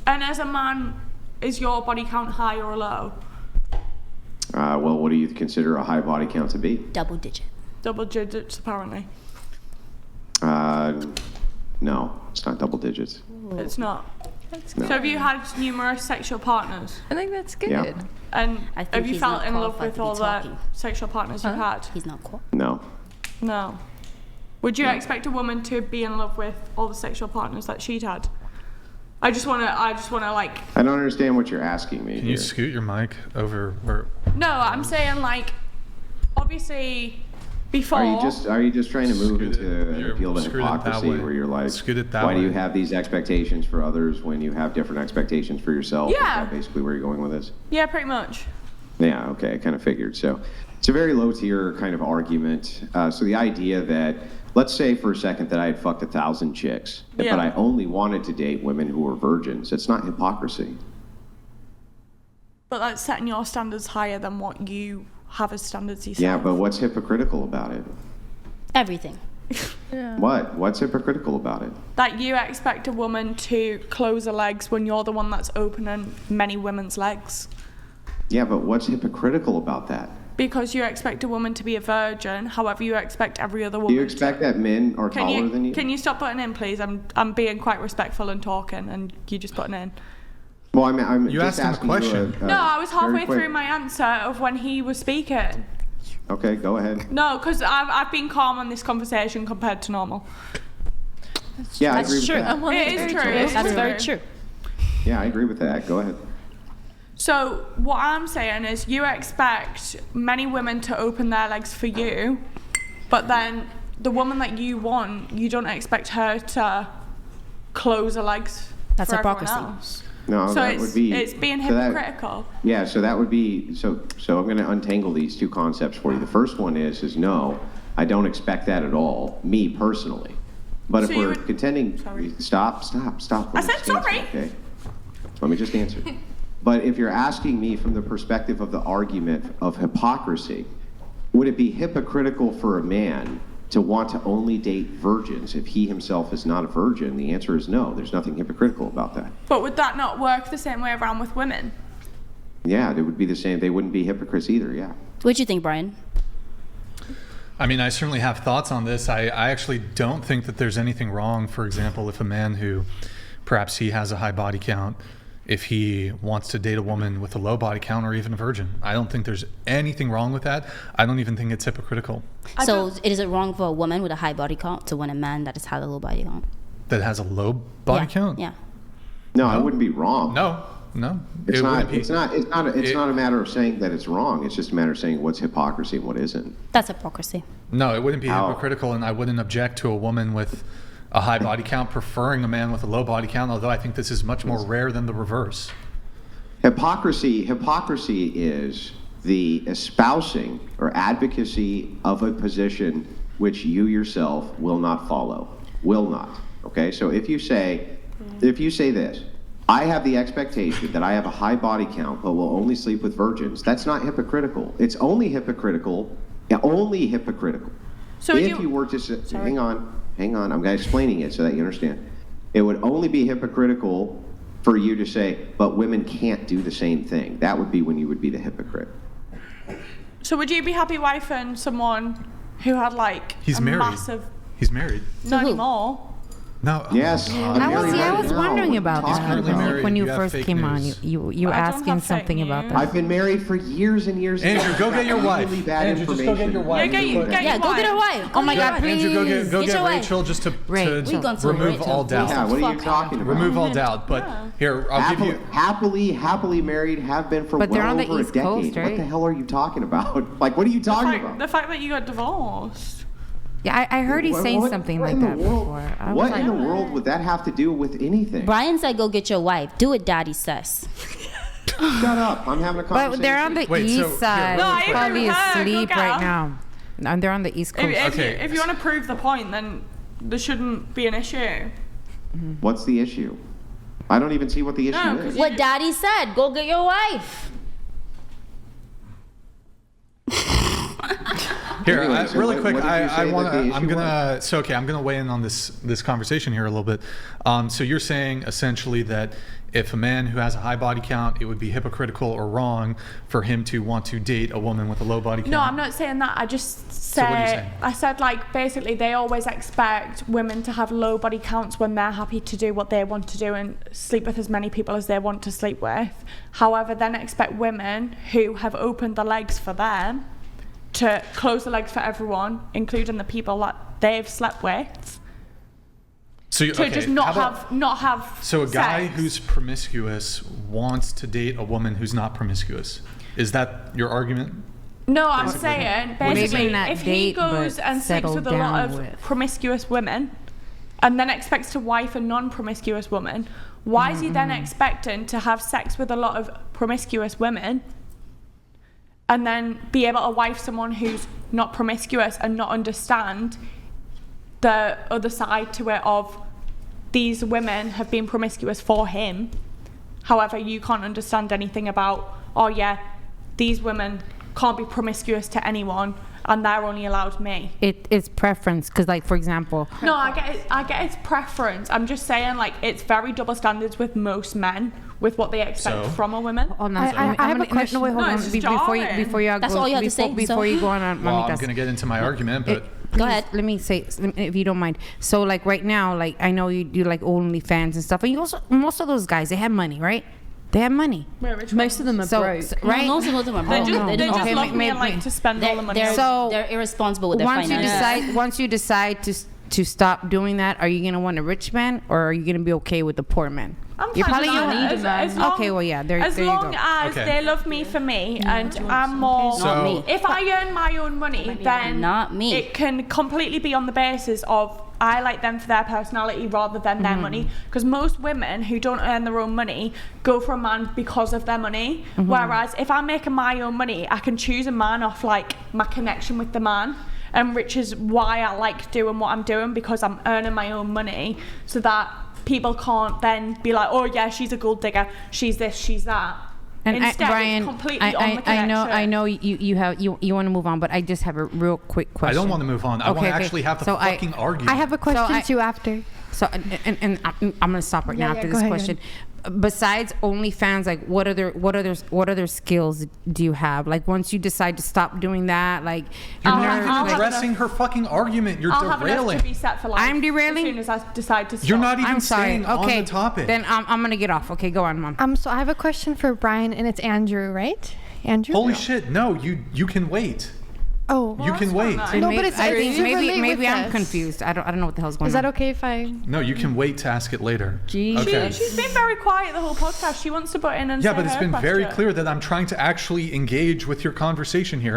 And as a man, is your body count high or low? Well, what do you consider a high body count to be? Double digit. Double digits, apparently. No, it's not double digits. It's not. No. So have you had numerous sexual partners? I think that's good. Yeah. And I think have you he's felt not in love qualified with to be all the talking. sexual partners you've had? He's not cool. No. No. Would you expect a woman to be in love with all the sexual partners that she'd had? I just wanna like. I don't understand what you're asking me. Can you scoot your mic over where? No, I'm saying like, obviously, before. Are you just trying to move into You're an appeal to screwed it that hypocrisy way. where you're like, Screwed it that why do you way. have these expectations for others when you have different expectations for yourself? Yeah. Is that basically where you're going with this? Yeah, pretty much. Yeah, okay, I kind of figured. So it's a very low tier kind of argument. So the idea that, let's say for a second that I had fucked 1,000 chicks, Yeah. but I only wanted to date women who were virgins. It's not hypocrisy. But that's setting your standards higher than what you have as standards yourself. Yeah, but what's hypocritical about it? Everything. What? What's hypocritical about it? That you expect a woman to close her legs when you're the one that's opening many women's legs. Yeah, but what's hypocritical about that? Because you expect a woman to be a virgin, however you expect every other woman. Do you expect that men are taller than you? Can you stop putting in, please? I'm being quite respectful and talking, and you just putting in. Well, I'm You just asked him a asking you question. No, I was very halfway quick- through my answer of when he was speaking. Okay, go ahead. No, because I've been calm on this conversation compared to normal. Yeah, I That's agree with true. that. It is true. It's That's true. very true. Yeah, I agree with that. Go ahead. So what I'm saying is you expect many women to open their legs for you, but then the woman that you want, you don't expect her to close her legs That's for everyone hypocrisy. else. No, So that would be. it's being so that- hypocritical. Yeah, so that would be, so I'm going to untangle these two concepts for you. The first one is no, I don't expect that at all, me personally. But So if you we're would- contending, Sorry. stop. I Let me said just answer, sorry. Okay, let me just answer. But if you're asking me from the perspective of the argument of hypocrisy, would it be hypocritical for a man to want to only date virgins if he himself is not a virgin? The answer is no. There's nothing hypocritical about that. But would that not work the same way around with women? Yeah, it would be the same. They wouldn't be hypocrites either, yeah. What do you think, Brian? I mean, I certainly have thoughts on this. I actually don't think that there's anything wrong, for example, if a man who perhaps he has a high body count, if he wants to date a woman with a low body count or even a virgin. I don't think there's anything wrong with that. I don't even think it's hypocritical. So is it wrong for a woman with a high body count to want a man that has had a low body count? That has a low body yeah. count? Yeah. No, I wouldn't be wrong. No. It's It not. wouldn't be. It's not a matter of saying that it's wrong. It's just a matter of saying what's hypocrisy and what isn't. That's hypocrisy. No, it wouldn't be How? hypocritical, and I wouldn't object to a woman with a high body count preferring a man with a low body count, although I think this is much more rare than the reverse. Hypocrisy is the espousing or advocacy of a position which you yourself will not follow. Will not. Okay? So if you say this, I have the expectation that I have a high body count but will only sleep with virgins, that's not hypocritical. It's only hypocritical. So If you were to say, hang on, I'm explaining it so that you understand. It would only be hypocritical for you to say, but women can't do the same thing. That would be when you would be the hypocrite. So would you be happy wifing someone who had like He's a married. massive? He's married. Not who? anymore. No. Yes. I'm I married was right wondering now. wondering What about are you that. talking about? Married. When You you have first fake came on, news. you I were don't asking have fake something about news. that. I've been married for years and years. Andrew, go get your wife. Really bad Andrew, just go information. get your wife. Yeah, Yeah, go get a wife. Oh my God, Andrew, go please. get Get your wife. Rachel just to Rachel. We gone to remove Rachel. all doubt. Yeah, what are you Fuck. talking about? Remove all doubt. But here, I'll give you. Happily married, have been for But they're well on the over East a decade. Coast, What right? the hell are you talking about? Like, what are you talking about? The fact that you got divorced. Yeah, I heard he saying something what like in the that world- before. I was What like, in the world would that have to do with anything? Brian said, go get your wife. Do what daddy says. Shut up. I'm having a conversation. But they're on the Wait, so east side. here, No, I He's agree probably with her. asleep Go get right her. now. And they're on the east coast. Okay. If you want to prove the point, then there shouldn't be an issue. What's the issue? I don't even see what the issue No, is. 'cause What daddy said. Go get your wife. Here, Anyway, so really what- quick, what did you say I that want the to. issue I'm gonna. So okay, I'm gonna weigh in on this conversation here a little bit. So you're saying essentially that if a man who has a high body count, it would be hypocritical or wrong for him to want to date a woman with a low body count. No, I'm not saying that. I just So what are you say, saying? I said like basically they always expect women to have low body counts when they're happy to do what they want to do and sleep with as many people as they want to sleep with. However, then expect women who have opened the legs for them to close the legs for everyone, including the people that they've slept with, So to just not have So a guy sex. who's promiscuous wants to date a woman who's not promiscuous. Is that your argument? No, I'm Basically. saying Maybe basically not if he date, goes but and sleeps settle with a lot down of with. promiscuous women and then expects to wife a non-promiscuous woman, why is he then expecting to have sex with a lot of promiscuous women and then be able to wife someone who's not promiscuous and not understand the other side to it of these women have been promiscuous for him? However, you can't understand anything about, oh yeah, these women can't be promiscuous to anyone and they're only allowed me. It's preference, because like for example, No, I get it's preference. I'm just saying like it's very double standards with most men with what they expect So? from a woman. hold on, I have a question. No, wait, hold No, on. it's just Before you jarring. before you That's go, all you have to say, before so- you go on, Well, I'm mamitas. going to get into my argument, but Go ahead. Let me say, if you don't mind. So, like right now, like I know you do like OnlyFans and stuff, and you also most of those guys they have money, right? They have money, Most of them are so broke. right? No, most of them are They broke. just, no. they just Okay, love me may- and like may- to spend all the money. They're, So- they're irresponsible with their once you finances. decide to stop doing that, are you gonna want a rich man or are you gonna be okay with the poor man? I'm You're fine probably with gonna that. need a man. As long- Okay, well, yeah, there as you long go. as Okay. they love me for me and I'm more. So- Not me. If I earn my own money, then Not me. it can completely be on the basis of I like them for their personality rather than their money. Because most women who don't earn their own money go for a man because of their money. Whereas if I'm making my own money, I can choose a man off like my connection with the man. And which is why I like doing what I'm doing, because I'm earning my own money so that people can't then be like, oh yeah, she's a gold digger, she's this, she's that. And Instead, Brian, it's completely on the connection. I know you want to move on, but I just have a real quick I question. don't want to move on. I want to actually have the fucking argument. I have a question I- too after. So and I'm gonna stop right now Yeah, after go this ahead, question. Besides OnlyFans, like what other skills do you have? Like once you decide to stop doing that, like You're I'll not have- even I'll have addressing her fucking argument. You're I'll have enough derailing. to be set for life. I'm derailing? As soon as I decide to stop. You're not even I'm sorry. staying Okay, on the topic. then I'm gonna get off. Okay, go on, mom. So I have a question for Brian, and it's Andrew, right? Andrew. Holy shit! No, you can wait. Oh. You can wait. not nice. No, Maybe- but it's I think you maybe relate with I'm this. confused. I don't know what the hell's going Is on. that okay if I? No, you can wait to ask it later. Gee. Okay. She's been very quiet the whole podcast. She wants to butt in and Yeah, say but it's her been very question. clear that I'm trying to actually engage with your conversation here.